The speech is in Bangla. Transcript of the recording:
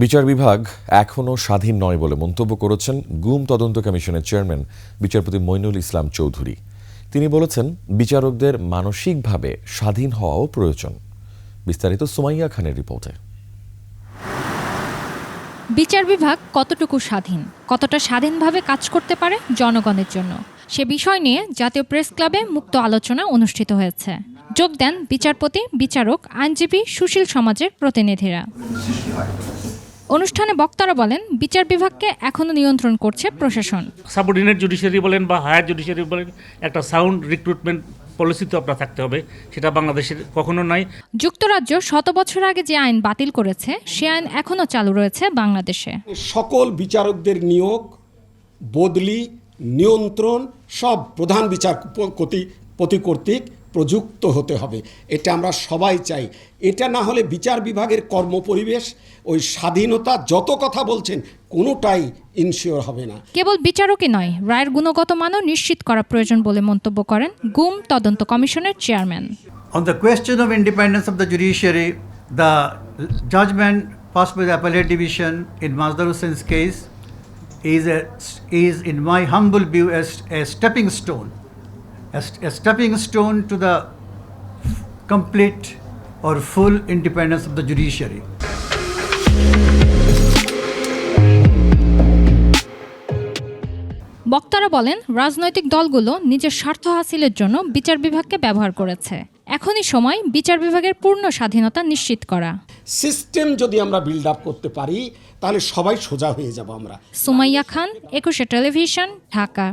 বিচার বিভাগ এখনও স্বাধীন নয় বলে মন্তব্য করেছেন গুম তদন্ত কমিশনের চেয়ারম্যান বিচারপতি মইনুল ইসলাম চৌধুরী। তিনি বলেছেন, বিচারকদের মানসিকভাবে স্বাধীন হওয়াও প্রয়োজন। বিস্তারিত সুমাইয়া খানের রিপোর্টে। বিচার বিভাগ কতটুকু স্বাধীন, কতটা স্বাধীনভাবে কাজ করতে পারে জনগণের জন্য, সে বিষয় নিয়ে জাতীয় প্রেস ক্লাবে মুক্ত আলোচনা অনুষ্ঠিত হয়েছে। যোগ দেন বিচারপতি, বিচারক, আইনজীবী, সুশীল সমাজের প্রতিনিধিরা। অনুষ্ঠানে বক্তারা বলেন, বিচার বিভাগকে এখনো নিয়ন্ত্রণ করছে প্রশাসন। সাবঅর্ডিনেট জুডিশিয়ারি বলেন বা হায়ার জুডিশিয়ারি বলেন, একটা সাউন্ড রিক্রুটমেন্ট পলিসি তো আপনার থাকতে হবে, সেটা বাংলাদেশের কখনো নাই। যুক্তরাজ্য 100 বছর আগে যে আইন বাতিল করেছে, সে আইন এখনো চালু রয়েছে বাংলাদেশে। সকল বিচারকদের নিয়োগ, বদলি, নিয়ন্ত্রণ সব প্রধান বিচারপতি কর্তৃক প্রযুক্ত হতে হবে। এটা আমরা সবাই চাই। এটা না হলে বিচার বিভাগের কর্মপরিবেশ, ওই স্বাধীনতা যত কথা বলছেন কোনোটাই ইনশিওর হবে না। কেবল বিচারকই নয়, রায়ের গুণগত মানও নিশ্চিত করা প্রয়োজন বলে মন্তব্য করেন গুম তদন্ত কমিশনের chairman. On the question of independence of the judiciary, the judgment passed by the appellate division in Masdar Hussain's case is in my humble view a stepping stone. A stepping stone to the complete or full independence of the judiciary. বক্তারা বলেন, রাজনৈতিক দলগুলো নিজের স্বার্থ হাসিলের জন্য বিচার বিভাগকে ব্যবহার করেছে। এখনই সময় বিচার বিভাগের পূর্ণ স্বাধীনতা নিশ্চিত করা। সিস্টেম যদি আমরা বিল্ড আপ করতে পারি তাহলে সবাই সোজা হয়ে যাব আমরা। সুমাইয়া খান, 21 টেলিভিশন, ঢাকা।